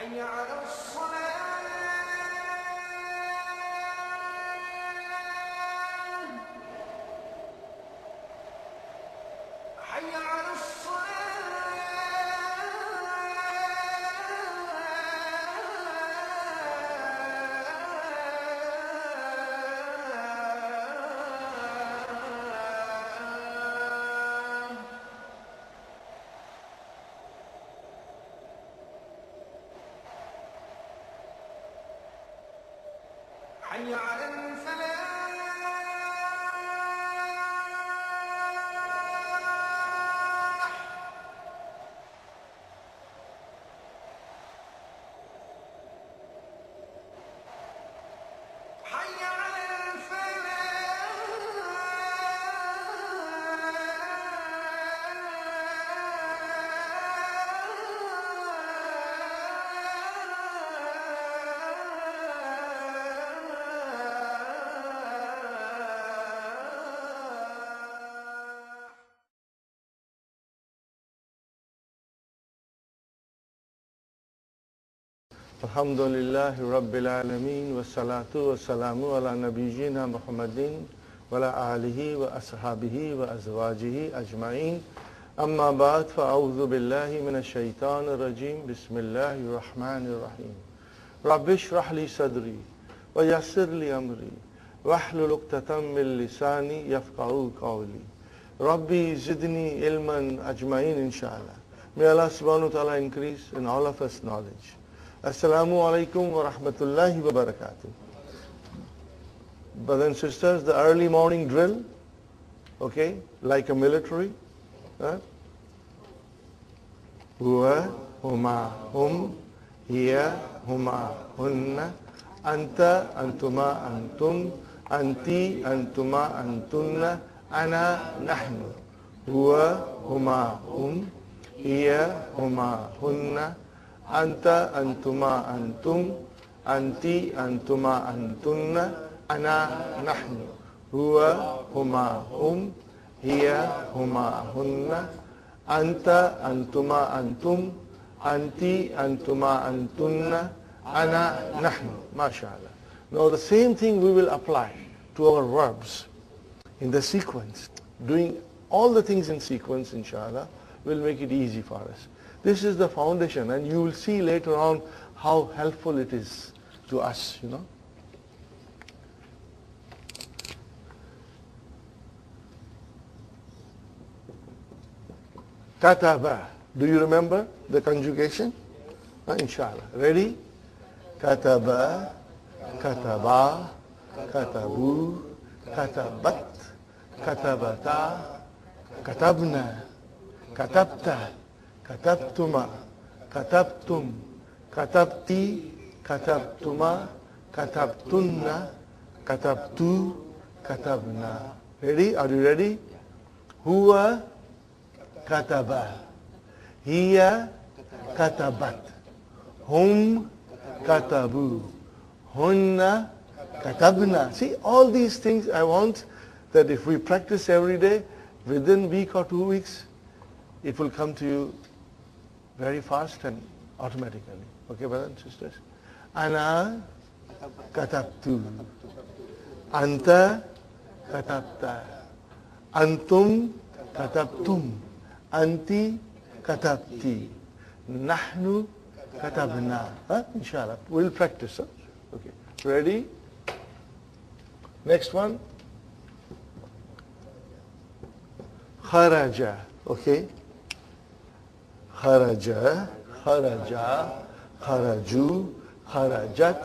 حي على الصلاة حي على حي على الفلاح حي على Alhamdulillahi Rabbil Alameen wa salatu wa salamu ala nabiyyina Muhammadin wa ala alihi wa ashabihi wa azwajihi ajma'in. Amma ba'd, fa'awudhu billahi minash shaitanir rajim. Bismillahir rahmanir rahim. Rabbi shrah li sadri wa yassir li amri wahlul 'uqdatam min lisani yafqahu qawli. Rabbi zidni ilman ajma'in inshallah. May Allah subhanahu wa ta'ala increase in all of us knowledge. Assalamu alaikum wa rahmatullahi wa barakatuh. Brothers and sisters, the early morning drill, okay, like a military. Huwa, huma, hum, hiya, huma, hunna, anta, antuma, antum, anti, antuma, antunna, ana, nahnu. Huwa, huma, hum, hiya, huma, hunna, anta, antuma, antum, anti, antuma, antunna, ana, nahnu. Huwa, huma, hum, hiya, huma, hunna, anta, antuma, antum, anti, antuma, antunna, ana, nahnu. MashaAllah. Now the same thing we will apply to our verbs in the sequence. Doing all the things in sequence, inshallah, will make it easy for us. This is the foundation, and you will see later on how helpful it is to us, you know. Kataba. Do you remember the conjugation? Inshallah. Ready? Kataba, kataba, katabu, katabat, katabata, katabna, katabta, katabtuma, katabtum, katabti, katabtuma, katabtunna, katabtu, katabna. Ready? Are you ready? Huwa kataba, hiya katabat, hum katabu, hunna katabna. See, all these things I want that if we practice every day, within a week or 2 weeks, it will come to you very fast and automatically. Okay, brothers and sisters? Ana katabtu. Anta katabta. Antum katabtum. Anti katabti. Nahnu katabna. Inshallah. We'll practice. Okay. Ready? Next one. Kharaja. Okay. Kharaja. Kharaja. Kharaju. Kharajat.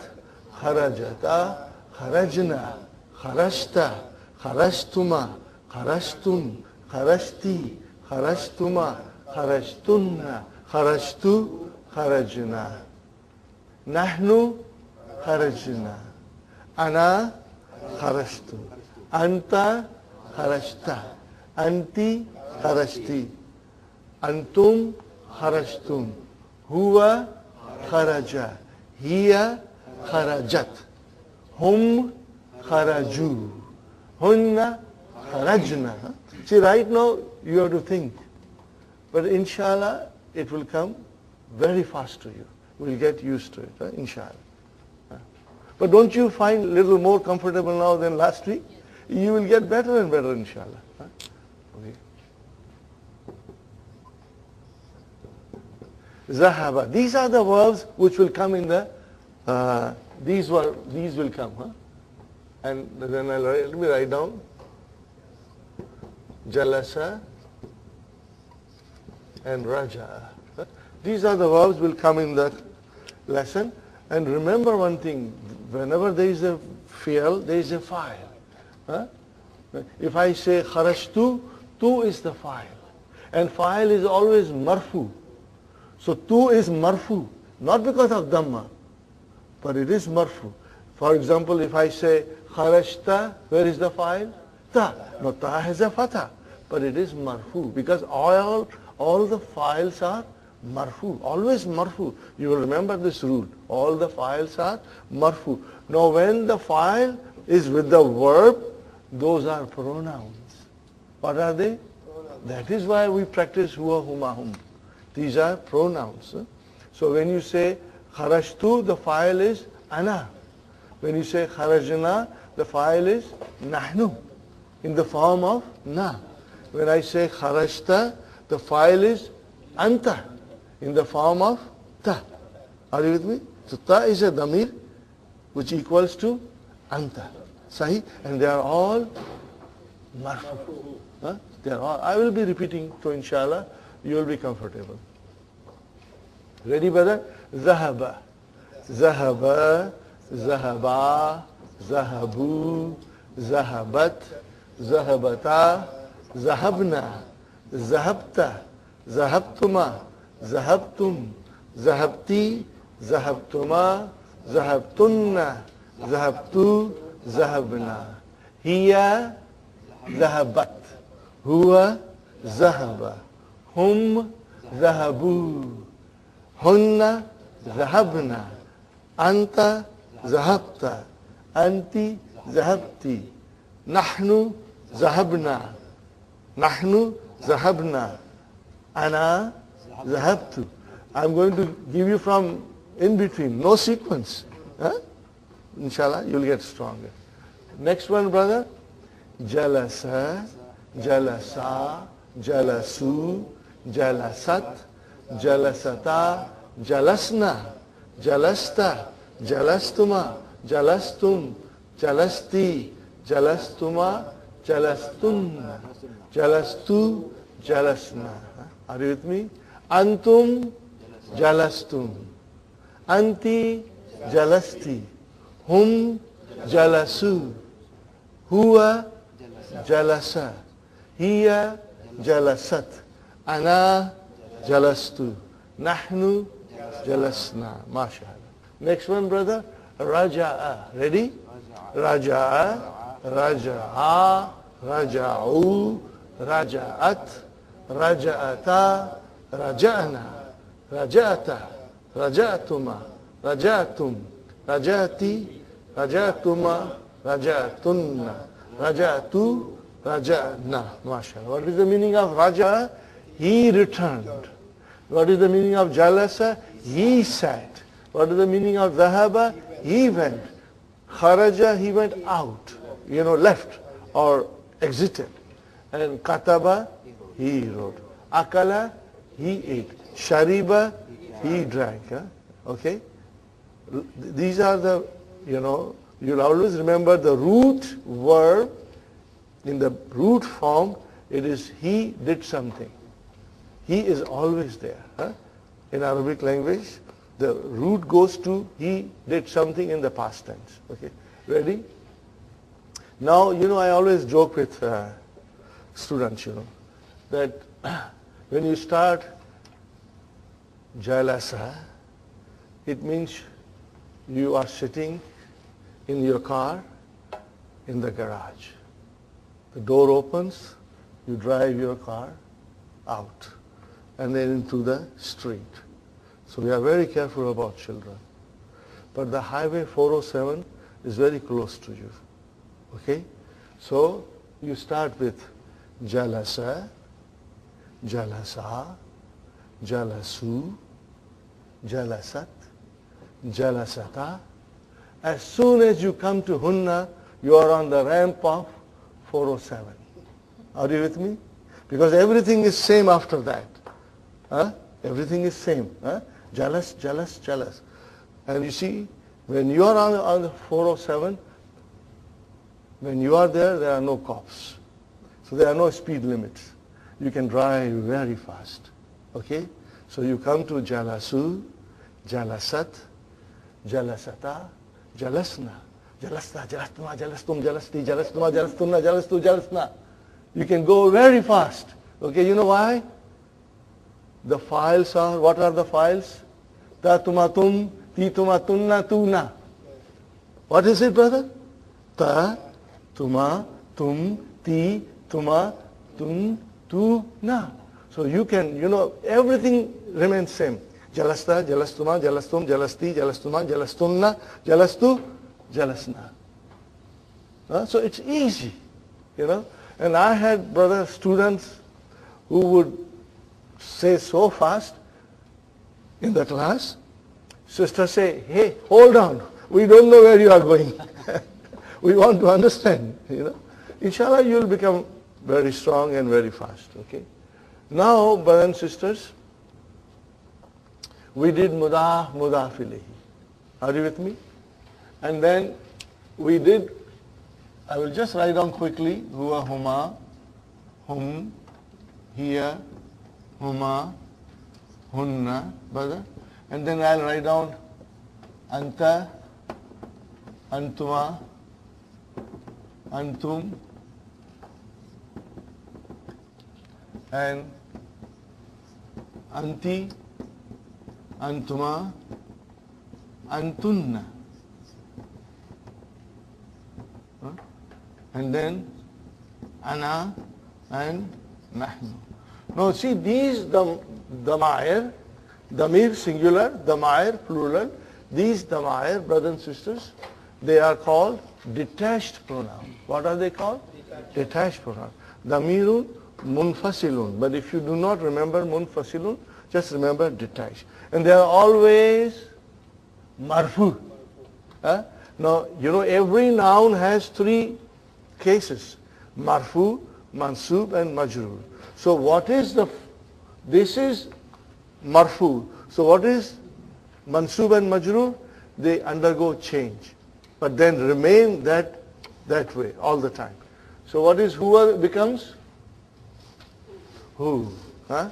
Kharajata. Kharajna. Kharashta. Kharashtuma. Kharashtum. Kharashti. Kharashtuma. Kharashtunna. Kharashtu. Kharajna. Nahnu. Kharajna. Ana. Kharashtu. Anta. Kharashta. Anti. Kharashti. Antum. Kharashtum. Huwa. Kharaja. Hiya. Kharajat. Hum. Kharaju. Hunna. Kharajna. See, right now you have to think. But inshallah, it will come very fast to you. We'll get used to it, inshallah. But don't you find a little more comfortable now than last week? You will get better and better, inshallah. Okay. Zahaba. These are the verbs which will come in the, these will come. And then let me write down. Jalasa and Raja. These are the verbs will come in that lesson. And remember one thing, whenever there is a fi'al, there is a fa'il. If I say kharashtu, tu is the fa'il. And fa'il is always marfu. So tu is marfu, not because of dhamma, but it is marfu. For example, if I say kharashta, where is the fa'il? Ta. No, ta has a fatha, but it is marfu because all the files are marfu, always marfu. You will remember this rule. All the files are marfu. Now when the file is with the verb, those are pronouns. What are they? That is why we practice huwa, huma, hum. These are pronouns. So when you say kharashtu, the file is ana. When you say kharajna, the file is nahnu, in the form of na. When I say kharashta, the file is anta, in the form of ta. Are you with me? So ta is a damir which equals to anta. Sahi? And they are all marfu. They are all. I will be repeating, so inshallah you will be comfortable. Ready, brother? Zahaba. Zahaba. Zahaba. Zahabu. Zahabat. Zahabata. Zahabna. Zahabta. Zahabtuma. Zahabtum. Zahabti. Zahabtuma. Zahabtunna. Zahabtu. Zahabna. Hiya. Zahabat. Huwa. Zahaba. Hum. Zahabu. Hunna. Zahabna. Anta. Zahabta. Anti. Zahabti. Nahnu. Zahabna. Nahnu. Zahabna. Ana. Zahabtu. I'm going to give you from in between, no sequence. Inshallah, you'll get stronger. Next one, brother. Jalasa, jalasa, jalasu, jalasat, jalasata, jalasna, jalasta, jalastuma, jalastum, jalasti, jalastuma, jalastunna, jalastu, jalasna. Are you with me? Antum, jalastum. Anti, jalasti. Hum, jalasu. Huwa, jalasa. Hiya, jalasat. Ana, jalastu. Nahnu, jalasna. MashaAllah. Next one, brother. Raja'a. Ready? Raja'a. Raja'a. Raja'u. Raja'at. Raja'ata. Raja'na. Raja'ata. Raja'tuma. Raja'tum. Raja'ti. Rajatuma, Rajatunna, Rajatu, Rajana. MashaAllah. What is the meaning of Raja? He returned. What is the meaning of Jalasa? He sat. What is the meaning of Dhahaba? He went. Kharaja, he went out. Left or exited. And Kataba, he wrote. Akala, he ate. Shariba, he drank. Okay? These are the, you'll always remember the root verb. In the root form, it is he did something. He is always there. In Arabic language, the root goes to he did something in the past tense. Okay? Ready? Now, I always joke with students, that when you start Jalasa, it means you are sitting in your car in the garage. The door opens, you drive your car out and then into the street. So we are very careful about children. But the highway 407 is very close to you. Okay? So you start with Jalasa, Jalasa, Jalasu, Jalasat, Jalasata. As soon as you come to Hunna, you are on the ramp of 407. Are you with me? Because everything is same after that. Everything is same. Jalas, Jalas, Jalas. And you see, when you are on the 407, when you are there, there are no cops. So there are no speed limits. You can drive very fast. Okay? So you come to Jalasu, Jalasat, Jalasata, Jalasna. Jalasna, Jalastuma, Jalastum, Jalasti, Jalastuma, Jalastunna, Jalastu, Jalasna. You can go very fast. Okay, you know why? The files are, what are the files? Ta tumatum, ti tumatunna, tuna. What is it, brother? Ta, tuma, tum, ti, tuma, tun, tu, na. So you can, everything remains same. Jalasta, Jalastuma, Jalastum, Jalasti, Jalastuma, Jalastunna, Jalastu, Jalasna. So it's easy, And I had brother students who would say so fast in the class. Sister say, hey, hold on. We don't know where you are going. We want to understand, Inshallah, you will become very strong and very fast, okay? Now, brothers and sisters, we did mudaf ilayhi. Are you with me? And then we did, I will just write down quickly, huwa, huma, hum, hiya, huma, hunna, brother. And then I'll write down anta, antuma, antum, and anti, antuma, antunna. And then ana and nahnu. Now see these damair, damir singular, damair plural, these damair, brothers and sisters, they are called detached pronoun. What are they called? Detached pronoun. Damirun munfasilun. But if you do not remember munfasilun, just remember detached. And they are always marfu. Now, every noun has three cases. Marfu, mansub and majrur. So what is this is marfu. So what is mansub and majrur? They undergo change, but then remain that way all the time. So what is huwa becomes? Who? Are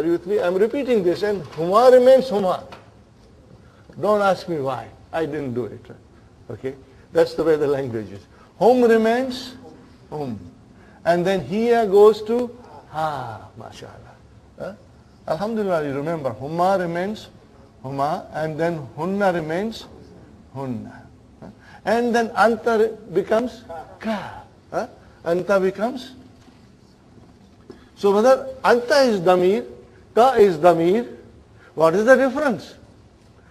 you with me? I'm repeating this, and huma remains huma. Don't ask me why. I didn't do it. Okay? That's the way the language is. Hum remains hum. And then here goes to ha, mashallah. Alhamdulillah, you remember, huma remains huma, and then hunna remains hunna. And then anta becomes ka. Anta becomes. So whether anta is damir, ka is damir, what is the difference?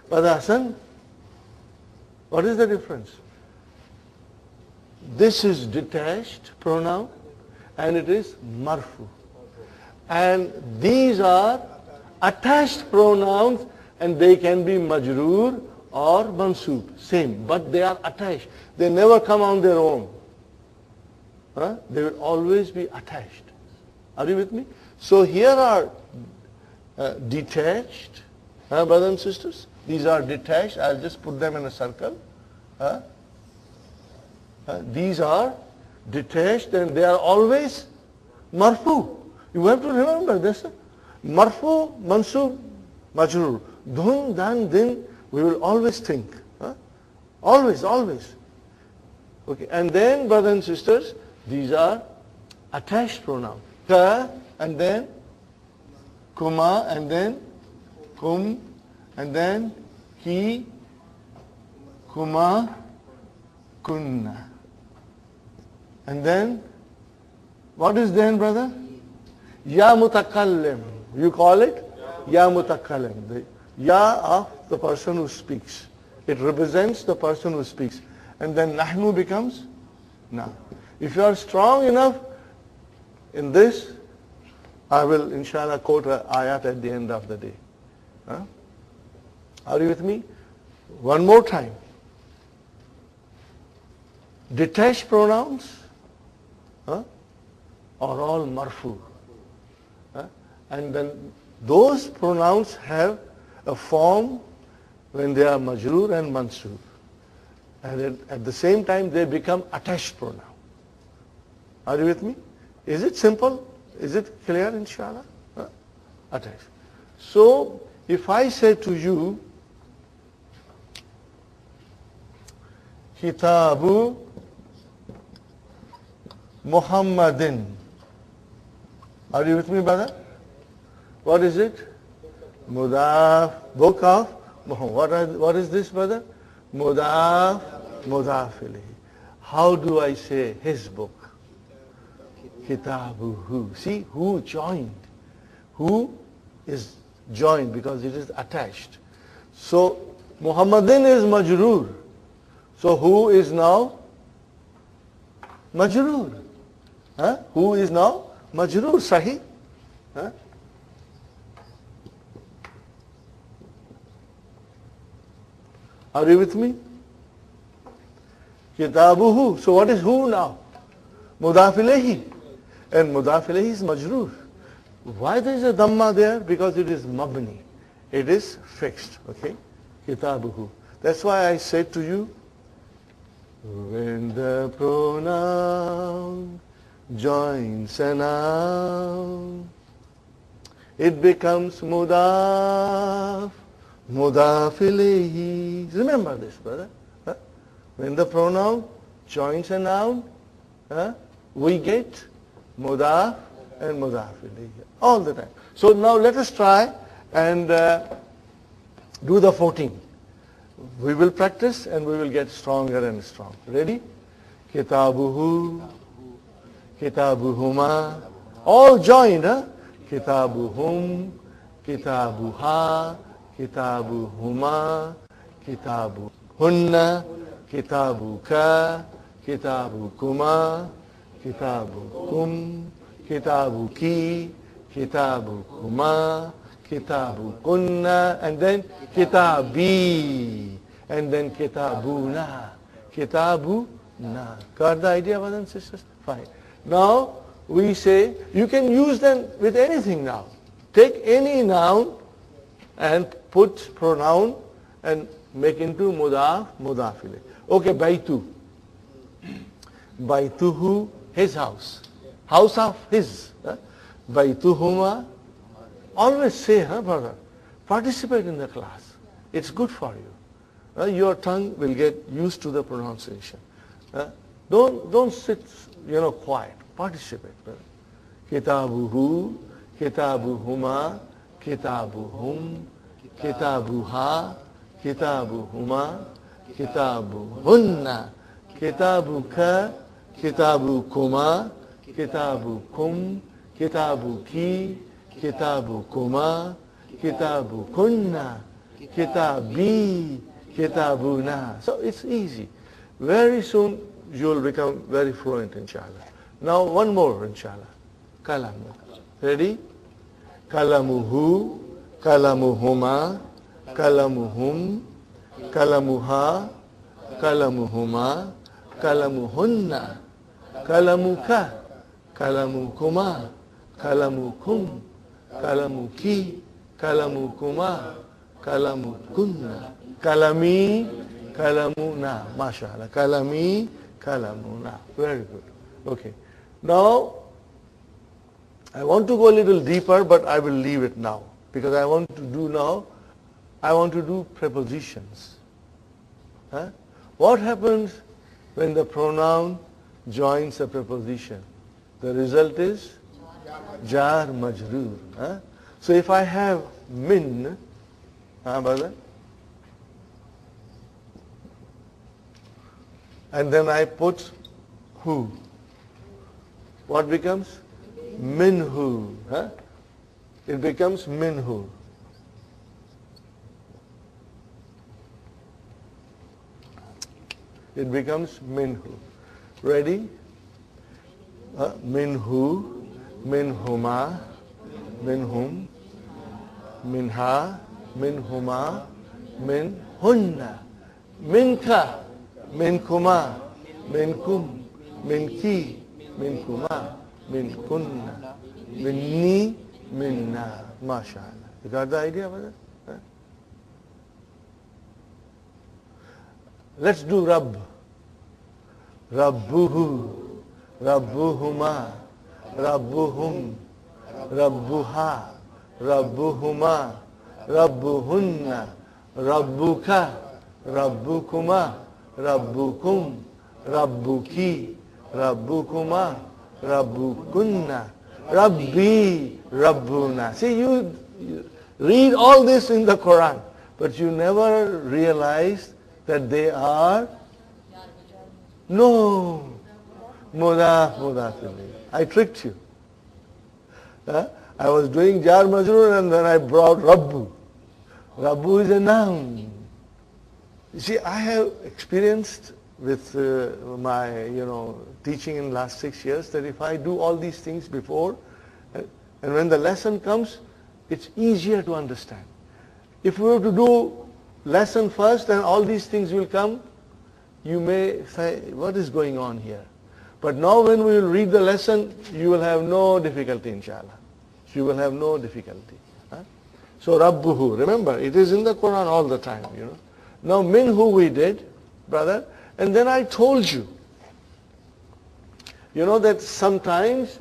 Brother Hassan, What is the difference? This is detached pronoun and it is marfu. And these are attached pronouns and they can be majroor or mansoob. Same, but they are attached. They never come on their own. They will always be attached. Are you with me? So here are detached, brothers and sisters. These are detached. I'll just put them in a circle. These are detached and they are always marfu. You have to remember this. Marfu, mansub, majroor. Dhun, dan, din, we will always think. Always, always. Okay, and then, brothers and sisters, these are attached pronouns. Ka, and then kuma, and then kum, and then ki, kuma, kunna. And then, what is then, brother? Ya mutakallim. You call it? Ya mutakallim. The ya of the person who speaks. It represents the person who speaks. And then nahnu becomes na. If you are strong enough in this, I will inshallah quote an ayat at the end of the day. Are you with me? One more time. Detached pronouns are all marfu. And then those pronouns have a form when they are majroor and mansoob. And at the same time they become attached pronoun. Are you with me? Is it simple? Is it clear, inshallah? Attached. So if I say to you, Kitabu Muhammadin. Are you with me, brother? What is it? Mudaf, book of Muhammad. What is this, brother? Mudaf, mudaf ilayhi. How do I say his book? Kitabuhu. See, who joined? Who is joined because it is attached. So Muhammadin is majroor. So who is now majroor? Who is now majroor? Sahih? Are you with me? Kitabuhu. So what is who now? Mudaf ilayhi. And mudaf ilayhi is majroor. Why there is a dhamma there? Because it is mabni. It is fixed. Okay? Kitabuhu. That's why I said to you, when the pronoun joins a noun, it becomes mudaf, mudaf ilayhi. Remember this, brother. When the pronoun joins a noun, we get mudaf and mudaf ilayhi all the time. So now let us try and do the 14. We will practice and we will get stronger and stronger. Ready? Kitabuhu, kitabuhuma, all joined, Kitabuhum, kitabuha, kitabuhuma, kitabuhunna, kitabuka, kitabukuma, kitabukum, kitabuki, kitabukuma, kitabukunna, and then kitabi, and then kitabuna, kitabuna. Got the idea, brothers and sisters? Fine. Now we say, you can use them with anything now. Take any noun and put pronoun and make into mudaf, mudaf ilayh. Okay, baitu. Baituhu, his house. House of his. Baituhuma. Always say, brother, participate in the class. It's good for you. Your tongue will get used to the pronunciation. Don't sit, quiet. Participate, brother. Kitabuhu, kitabuhuma, kitabuhum, kitabuha, kitabuhuma, kitabuhunna, kitabuka, kitabukuma, kitabukum, kitabuki, kitabukuma, kitabukunna, kitabi, kitabuna. So it's easy. Very soon you will become very fluent, inshallah. Now one more, inshallah. Kalamu. Ready? Kalamuhu, kalamuhuma, kalamuhum, kalamuha, kalamuhuma, kalamuhunna, kalamuka, kalamukuma, kalamukum, kalamuki, kalamukuma, kalamukunna, kalami, kalamuna. MashaAllah. Kalami, kalamuna. Very good. Okay. Now, I want to go a little deeper, but I will leave it now. Because I want to do prepositions. Huh? What happens when the pronoun joins a preposition? The result is jar majroor. Huh? So if I have min, brother, and then I put who, what becomes? Minhu. Huh? It becomes minhu. It becomes minhu. Ready? Minhu, minhuma, minhum, minha, minhuma, minhunna, minka, minkuma, minkum, minki, minkuma, minkunna, minni, minna. MashaAllah. You got the idea about it? Huh? Let's do Rabb. Rabbuhu, Rabbuhuma, Rabbuhum, Rabbuha, Rabbuhuma, Rabbuhunna, Rabbuka, Rabbukuma, Rabbukum, Rabbuki, Rabbukuma, Rabbukunna, Rabbi, Rabbuna. See, you read all this in the Quran, but you never realize that they are no mudaf ilayh. I tricked you. I was doing jar majroor and then I brought Rabbu. Rabbu is a noun. You see, I have experienced with my teaching in the last 6 years that if I do all these things before, and when the lesson comes, it's easier to understand. If we were to do lesson first and all these things will come, you may say, what is going on here? But now when we will read the lesson, you will have no difficulty, inshallah. You will have no difficulty. So Rabbuhu, remember, it is in the Quran all the time, Now minhu we did, brother, and then I told you, that sometimes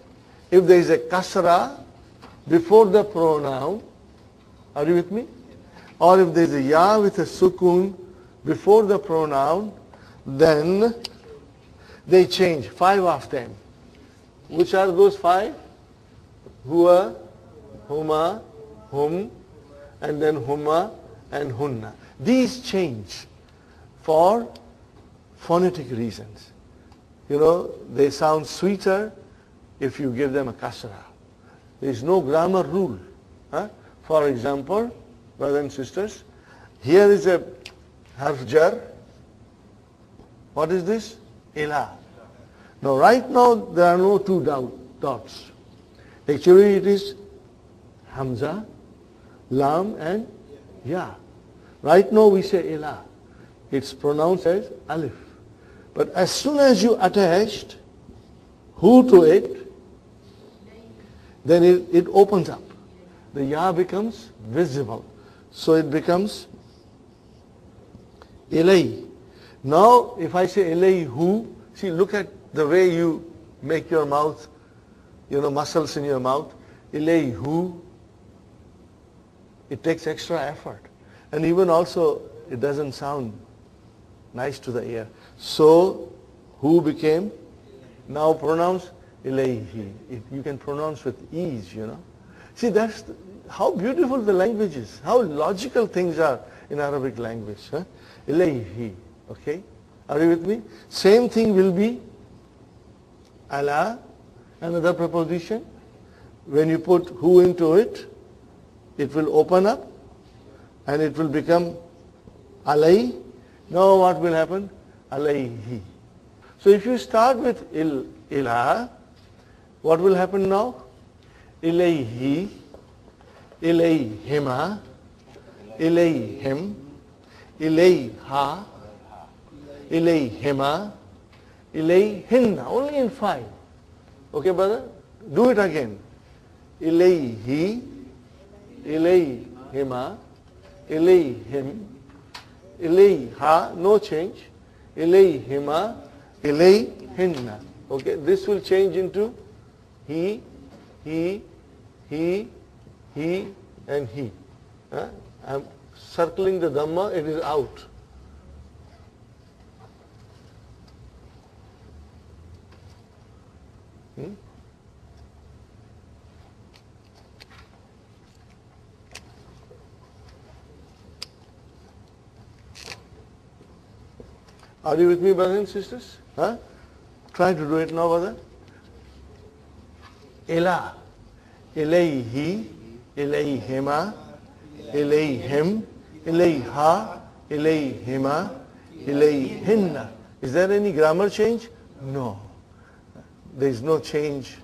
if there is a kasra before the pronoun, are you with me? Or if there is a ya with a sukun before the pronoun, then they change, 5 of them. Which are those 5? Huwa, huma, hum, and then huma and hunna. These change for phonetic reasons. They sound sweeter if you give them a kasra. There is no grammar rule. For example, brothers and sisters, here is a harf jar. What is this? Ila. Now right now there are no 2 dots. Actually it is hamza, lam and ya. Right now we say ila. It's pronounced as alif. But as soon as you attached hu to it, then it opens up. The ya becomes visible. So it becomes ilay. Now if I say ilayhu, see, look at the way you make your mouth, muscles in your mouth. Ilayhu. It takes extra effort. And even also, it doesn't sound nice to the ear. So, who became now pronounced ilayhi. You can pronounce with ease, See, that's how beautiful the language is, how logical things are in Arabic language. Ilayhi, okay? Are you with me? Same thing will be ala, another preposition. When you put who into it, it will open up and it will become alay, Now what will happen? Alayhi. So if you start with ila, what will happen now? Ilayhi, ilayhima, ilayhim, ilayha, ilayhima, ilayhinna. Only in 5. Okay, brother? Do it again. Ilayhi, ilayhima, ilayhim, ilayha, no change. Ilayhima, ilayhinna. Okay, this will change into he, and he. I'm circling the Dhamma, it is out. Are you with me, brothers and sisters? Try to do it now, brother. Ila, ilayhi, ilayhima, ilayhim, ilayha, ilayhima, ilayhinna. Is there any grammar change? No. There is no change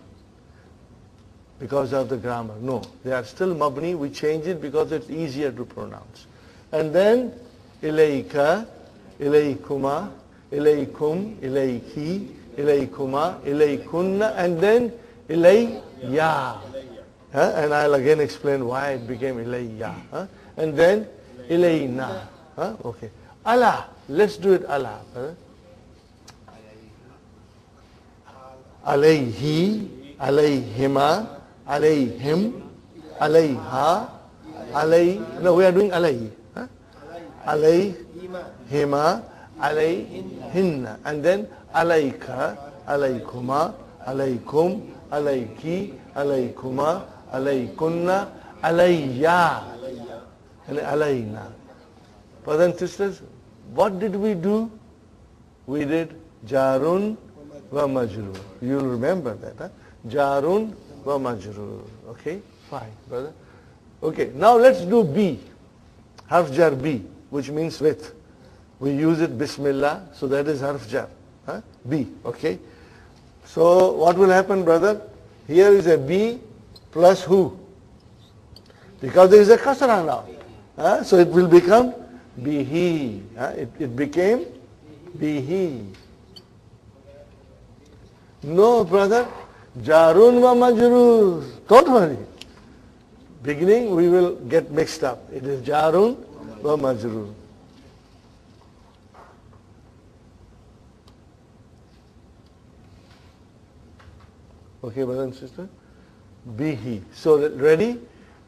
because of the grammar. No. They are still mabni. We change it because it's easier to pronounce. And then ilayka, ilaykuma, ilaykum, ilayki, ilaykuma, ilaykunna, and then ilayya. And I'll again explain why it became ilayya. And then ilayna. Okay. Allah. Let's do it Allah. Alayhi, alayhima, alayhim, alayha, no, we are doing alayhi. Alayhima, alayhinna. And then alayka, alaykuma, alaykum, alayki, alaykuma, alaykunna, alayya, and alayna. Brothers and sisters, what did we do? We did jarun wa majrur. You'll remember that. Jarun wa majrur. Okay? Fine, brother. Okay, now let's do B. Harf jar B, which means with. We use it Bismillah, so that is harf jar. B, okay? So what will happen, brother? Here is a B plus who? Because there is a kasra now. So it will become bihi. It became bihi. No, brother. Jarun wa majrur. Don't worry. Beginning we will get mixed up. It is jarun wa majrur. Okay, brother and sister? Bihi. So ready?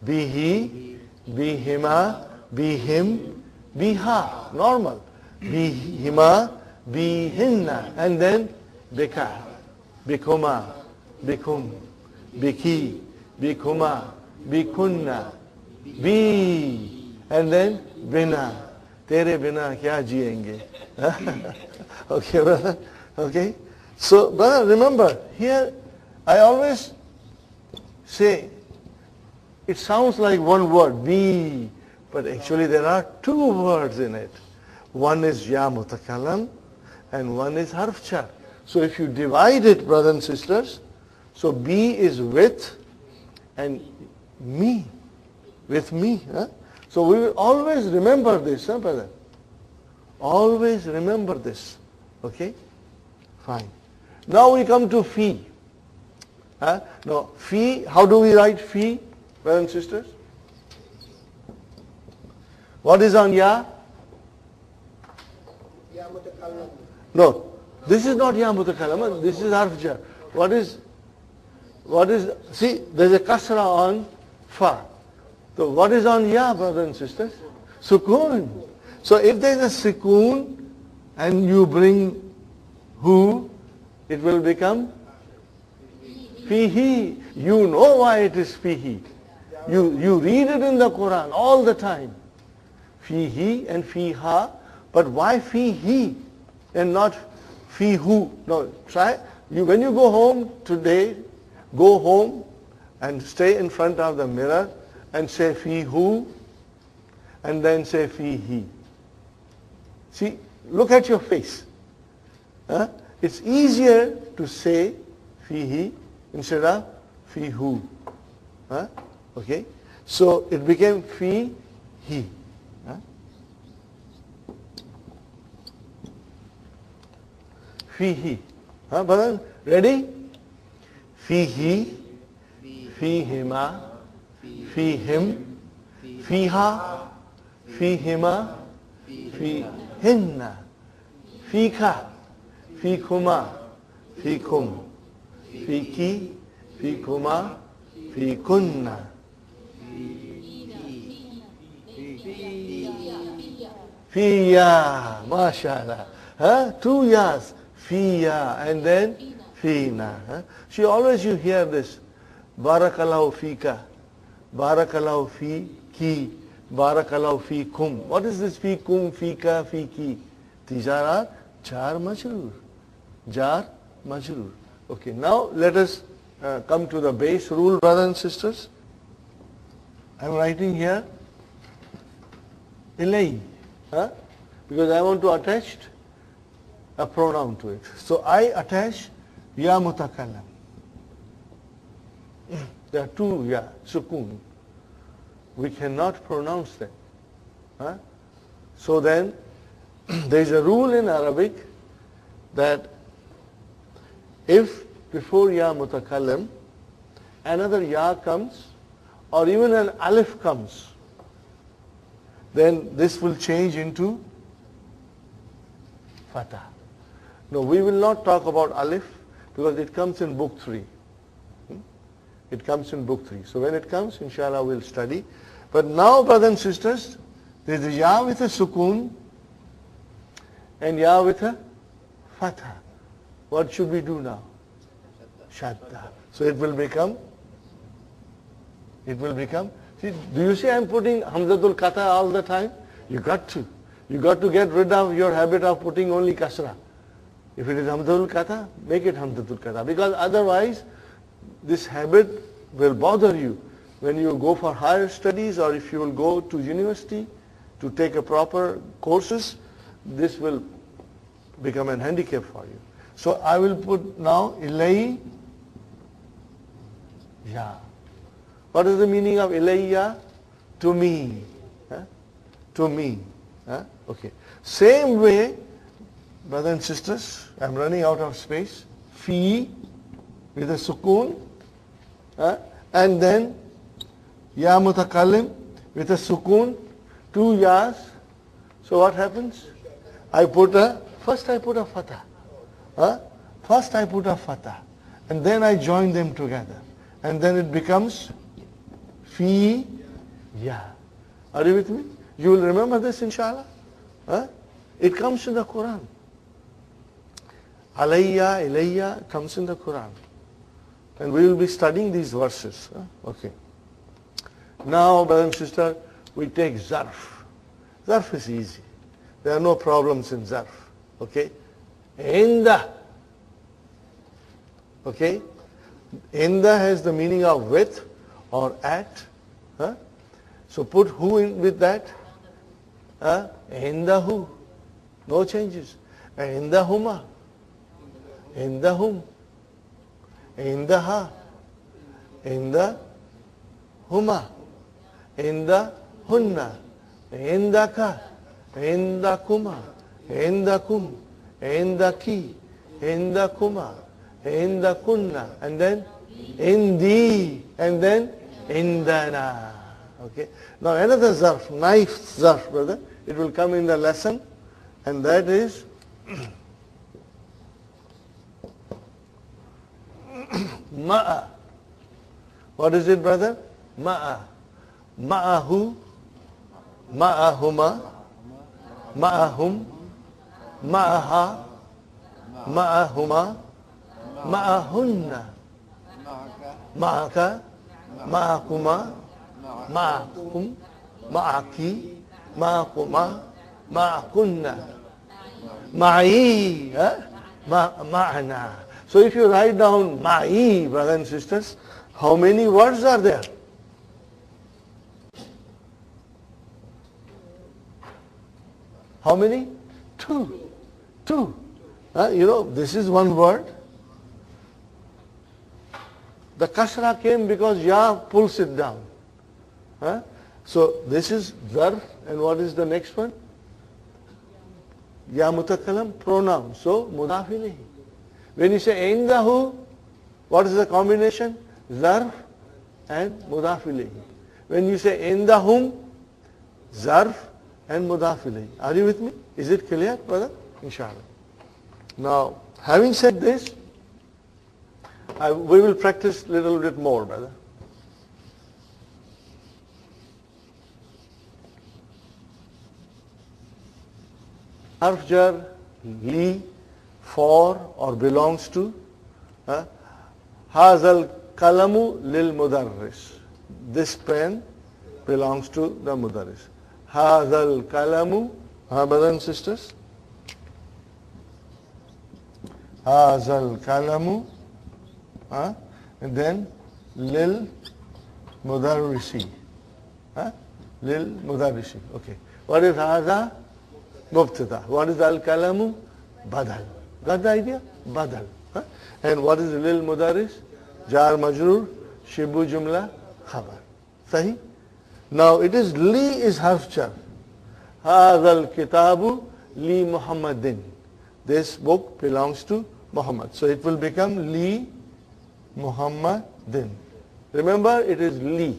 Bihi, bihima, bihim, biha. Normal. Bihima, bihinna. And then bika, bikuma, bikum, biki, bikuma, bikunna, bi. And then bina. Tere bina kya jiyenge? Okay, brother? Okay? So, brother, remember, here I always say, it sounds like one word, bi, but actually there are 2 words in it. One is ya mutakallam and one is harf jar. So if you divide it, brothers and sisters, so B is with and me, with me. So we will always remember this, brother? Always remember this. Okay? Fine. Now we come to fi. Now, fi, how do we write fi, brothers and sisters? What is on ya? No, this is not ya mutakallam, this is harf jar. What is, see, there's a kasra on fa. So what is on ya, brothers and sisters? Sukoon. So if there is a sukoon and you bring who, it will become fihi. You know why it is fihi. You read it in the Quran all the time. Fihi and fiha. But why fihi and not fihu? No, try. When you go home today, go home and stay in front of the mirror and say fihu and then say fihi. See, look at your face. It's easier to say fihi instead of fihu. Okay? So it became fi he. Fihi. Brother, ready? Fihi, fihima, fihim, fiha, fihima, fihinna, fika, fikuma, fikum, fiki, fikuma, fikunna. Fiya, mashallah. 2 years. Fiya, and then Fina. See, always you hear this. Barakallahu fika. Barakallahu fiki. Barakallahu fikum. What is this fikum, fika, fiki? These are jar majroor. Jar majroor. Okay, now let us come to the base rule, brothers and sisters. I am writing here ilay. Because I want to attach a pronoun to it. So I attach ya mutakallam. There are 2 ya, sukun. We cannot pronounce them. So then, there is a rule in Arabic that if before ya mutakallam another ya comes or even an alif comes, then this will change into fatah. No, we will not talk about alif because it comes in book 3. It comes in book 3. So when it comes, inshallah, we'll study. But now, brothers and sisters, there is a ya with a sukun and ya with a fatha. What should we do now? Shadda. So it will become, see, do you see I'm putting Hamzatul Kata all the time? You got to. You got to get rid of your habit of putting only kasra. If it is Hamzatul Kata, make it Hamzatul Kata. Because otherwise, this habit will bother you when you go for higher studies or if you will go to university to take a proper courses. This will become an handicap for you. So I will put now ilai ya. What is the meaning of ilayya? To me. To me. Okay. Same way, brothers and sisters, I am running out of space. Fi with a sukun. And then ya mutakallim with a sukun. 2 yas. So what happens? First I put a fatah. First I put a fatah. And then I join them together. And then it becomes fi ya. Are you with me? You will remember this, inshallah. It comes in the Quran. Alayya, ilayya comes in the Quran. And we will be studying these verses. Okay. Now, brother and sister, we take zarf. Zarf is easy. There are no problems in zarf. Okay. Inda. Okay. Inda has the meaning of with or at. So put who in with that. Indahu. No changes. Indahuma. Indahum. Indaha. Indahuma. Indahunna. Indaka. Indakuma. Indakum. Indaki. Indakuma. Indakunna. And then indi. And then indana. Okay. Now another zarf, knife zarf, brother. It will come in the lesson. And that is ma'a. What is it, brother? Ma'a. Ma'ahu. Ma'ahuma. Ma'ahum. Ma'aha. Ma'ahuma. Ma'ahunna. Ma'aka. Ma'akuma. Ma'akum. Ma'aki. Ma'akuma. Ma'akunna. Ma'i. Ma'ana. So if you write down ma'i, brothers and sisters, how many words are there? How many? Two. Two. You know, this is one word. The kasra came because ya pulls it down. So this is zarf, and what is the next one? Ya mutakalam, pronoun. So mudaf ilayhi. When you say indahu, what is the combination? Zarf and mudaf ilayhi. When you say indahum, zarf and mudaf ilayhi. Are you with me? Is it clear, brother? Inshallah. Now, having said this, we will practice a little bit more, brother. Harf jar, li, for or belongs to. Hazal kalamu lil mudarris. This pen belongs to the mudarris. Hazal kalamu, brothers and sisters. Hazal kalamu, and then lil mudarrisi. Lil mudarrisi. Okay. What is haza? Mubtada. What is al kalamu? Badal. Got the idea? Badal. And what is lil mudarris? Jar majrur, shibu jumla, khabar. Sahi? Now it is li is harf jar. Hadal kitabu li Muhammadin. This book belongs to Muhammad. So it will become li Muhammadin. Remember, it is li.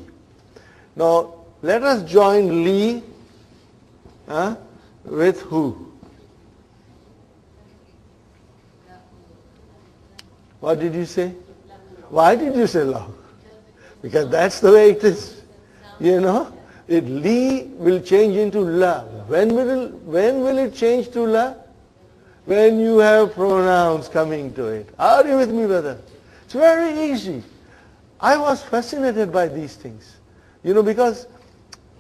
Now let us join li with who? What did you say? Why did you say lahu? Because that's the way it is. You know, li will change into la. When will it change to la? When you have pronouns coming to it. Are you with me, brother? It's very easy. I was fascinated by these things. You know, because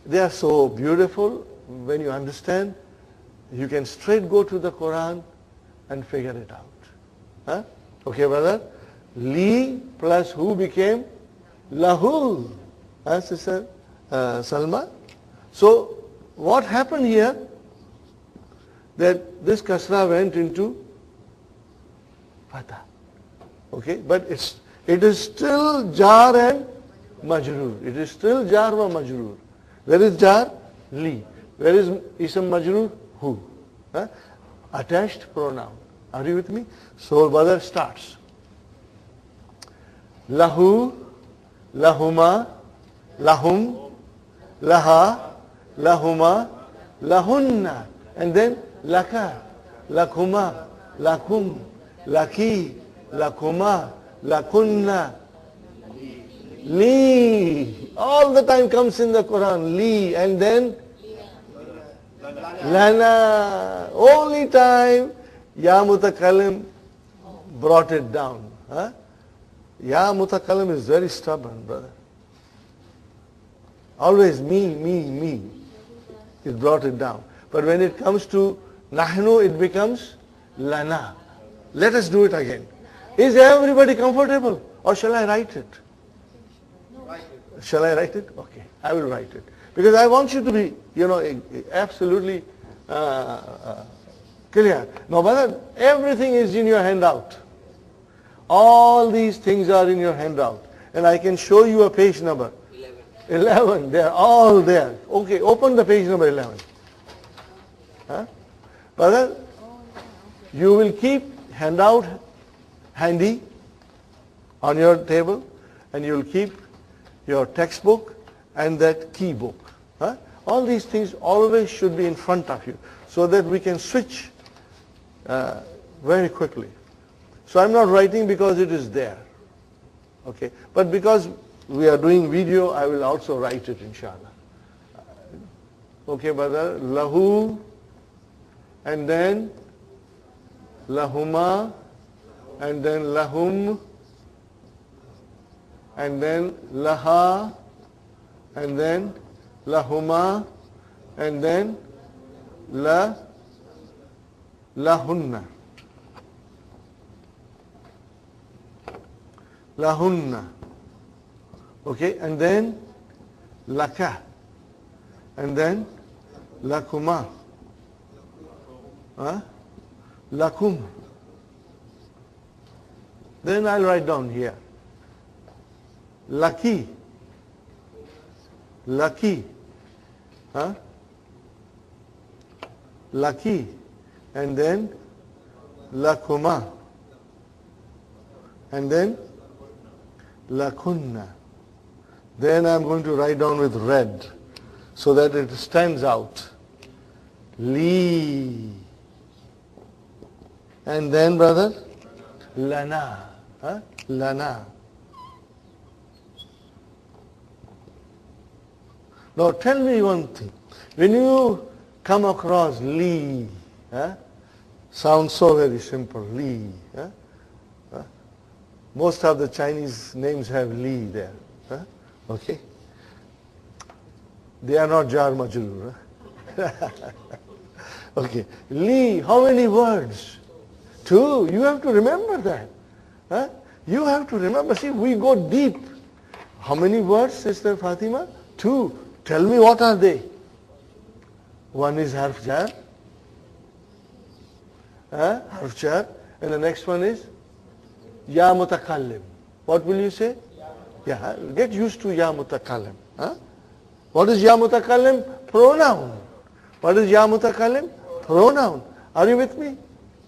they are so beautiful. When you understand, you can straight go to the Quran and figure it out. Okay, brother? Li plus who became lahu. Sister Salma? So, what happened here? That this kasra went into fatha. Okay, but it is still jar and majroor. It is still jar wa majroor. Where is jar? Li. Where is ism majroor? Who. Attached pronoun. Are you with me? So brother starts. Lahu, lahuma, lahum, laha, lahuma, lahunna. And then laka, lakuma, lakum, laki, lakuma, lakunna. Li. All the time comes in the Quran. Li. And then lana. Only time Ya Mutakalim brought it down. Ya Mutakalim is very stubborn, brother. Always me. It brought it down. But when it comes to Nahnu, it becomes Lana. Let us do it again. Is everybody comfortable? Or shall I write it? Shall I write it? Okay, I will write it. Because I want you to be, absolutely clear. Now, brother, everything is in your handout. All these things are in your handout. And I can show you a page number. 11. They are all there. Okay, open the page number 11. Brother, you will keep handout handy on your table, and you will keep your textbook and that key book. All these things always should be in front of you so that we can switch very quickly. So I'm not writing because it is there. Okay, but because we are doing video, I will also write it, inshallah. Okay, brother. Lahu, and then lahuma, and then lahum, and then laha, and then lahuma, and then lahunna. Lahunna. Okay, and then laka, and then lakuma, Lakum. Then I'll write down here. Lucky. Lucky. Lucky. And then lakuma. And then lakunna. Then I'm going to write down with red so that it stands out. Li. And then, brother, lana. Lana. Now tell me one thing. When you come across li, sounds so very simple, li. Most of the Chinese names have li there. Okay? They are not jar majroor. Okay. Li, how many words? 2. You have to remember that. You have to remember. See, we go deep. How many words, Sister Fatima? 2. Tell me what are they? One is harf jar. Harf jar. And the next one is ya mutakallim. What will you say? Yeah, get used to ya mutakallim. What is ya mutakallim? Pronoun. What is ya mutakallim? Pronoun. Are you with me,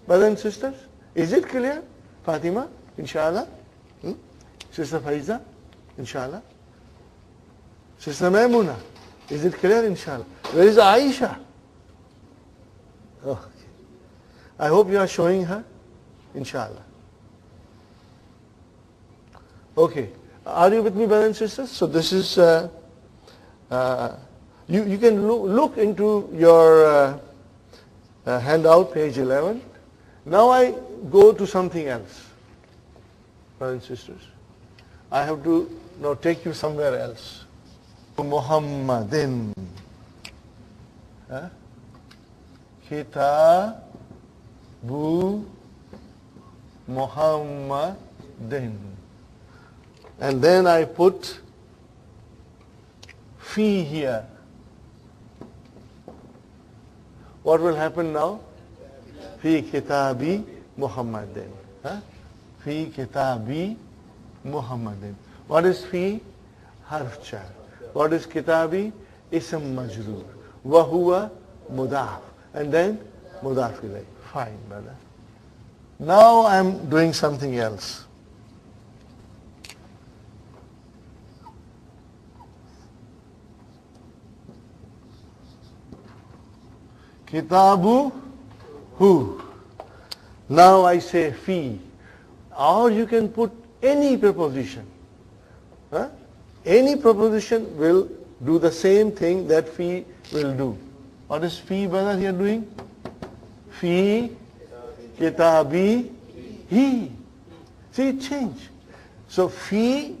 brothers and sisters? Is it clear? Fatima, inshallah. Sister Faiza, inshallah. Sister Maimuna, is it clear? Inshallah. Where is Aisha? Okay. I hope you are showing her. Inshallah. Okay. Are you with me, brothers and sisters? So this is, you can look into your handout, page 11. Now I go to something else, brothers and sisters. I have to now take you somewhere else. Muhammadin. Kitabu Muhammadin. And then I put fi here. What will happen now? Fi kitabi Muhammadin. Fi kitabi Muhammadin. What is fi? Harf jar. What is kitabi? Ism majroor. Wa huwa mudaf. And then mudaf ilayh. Fine, brother. Now I'm doing something else. Kitabu hu. Now I say fi. Or you can put any preposition. Any preposition will do the same thing that fi will do. What is fi, brother, here doing? Fi kitabi hi. See, it changed. So fi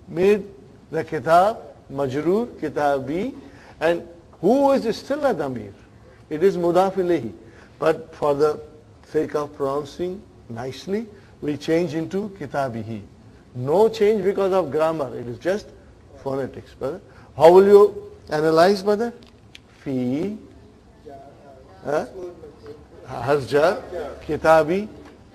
made the kitab majroor, kitabi, and hu is still a damir. It is mudaf ilayhi. But for the sake of pronouncing nicely, we change into kitabihi. No change because of grammar. It is just phonetics, brother. How will you analyze, brother? Fi, harf jar, kitabi,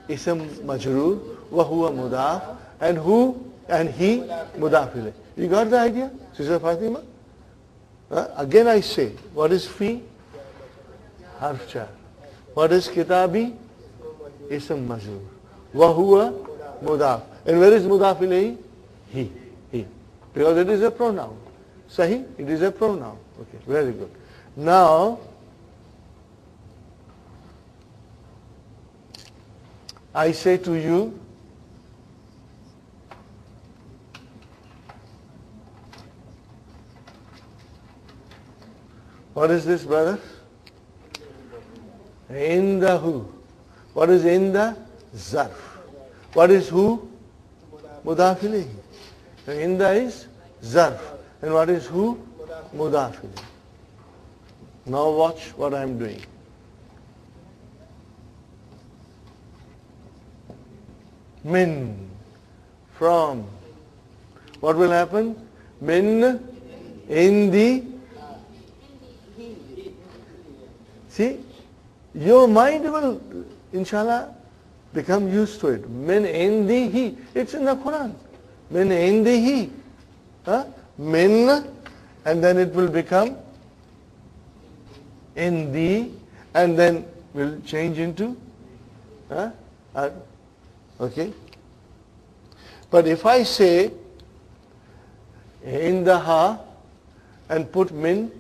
ism majroor, wa huwa mudaf, and hu and he mudaf ilayh. You got the idea, Sister Fatima? Again I say, what is fi? Harf jar. What is kitabi? Ism majroor. Wa huwa mudaf. And where is mudaf ilayhi? He. Because it is a pronoun. Sahi? It is a pronoun. Okay, very good. Now, I say to you, what is this, brother? Indahu. What is inda? Zarf. What is who? Mudaf ilayhi. Inda is zarf. And what is who? Mudaf ilayhi. Now watch what I am doing. Min. From. What will happen? Min. In the. See? your mind will, inshallah, become used to it. Min indihi. It's in the Quran. Min indihi. Min, and then it will become indi, and then will change into, okay. But if I say indaha and put min,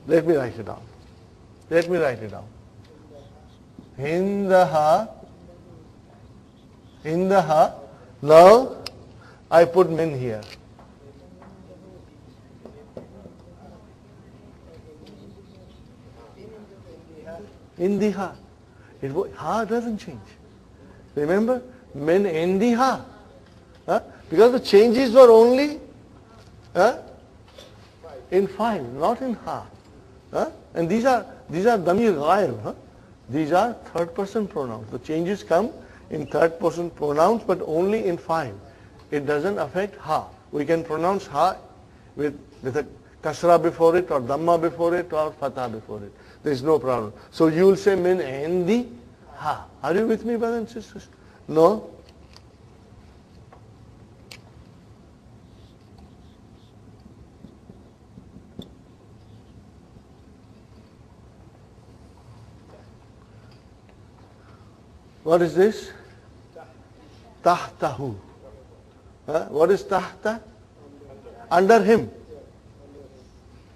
let me write it down. Let me write it down. Indaha. Now I put min here. Indiha. Ha doesn't change. Remember? Min indiha. Because the changes were only in five, not in ha. And these are damir ghaib. These are third person pronouns. The changes come in third person pronouns, but only in five. It doesn't affect ha. We can pronounce ha with a kasra before it, or dhamma before it, or fatha before it. There is no problem. So you will say min indi ha. Are you with me, brothers and sisters? No? What is this? Tahtahu. What is tahta? Under him.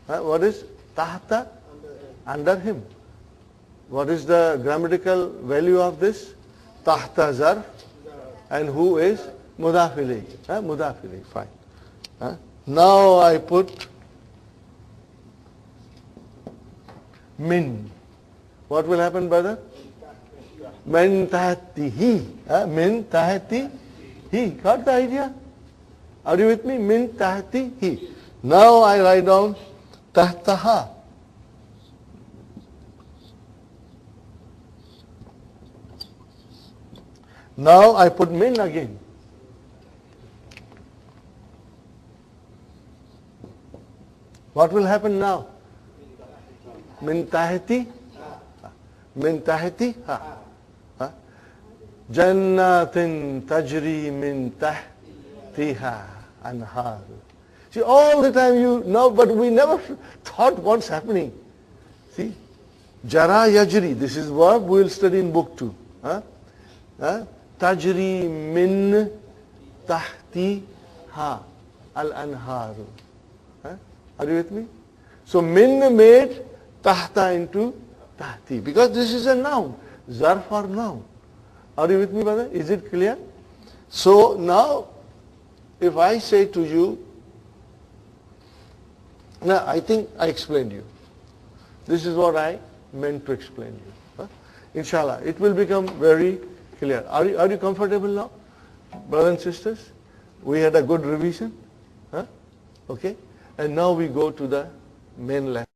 What is tahta? Under him. What is the grammatical value of this? Tahta zarf. And who is? Mudaf ilayh. Mudaf ilayh. Fine. Now I put min. What will happen, brother? Min tahtihi. Min tahtihi. Got the idea? Are you with me? Min tahtihi. Now I write down tahtaha. Now I put min again. What will happen now? Min tahti. Min tahti. Jannatin tajri min tahtiha anhar. See, all the time you know, but we never thought what's happening. See, jara yajri, this is verb we will study in book 2. Tajri min tahtiha al anharu. Are you with me? So min made tahta into tahti, because this is a noun, zarf or noun. Are you with me, brother? Is it clear? So now, if I say to you, now I think I explained you. This is what I meant to explain you. Inshallah, it will become very clear. Are you comfortable now, brothers and sisters? We had a good revision. Okay? And now we go to the main lesson.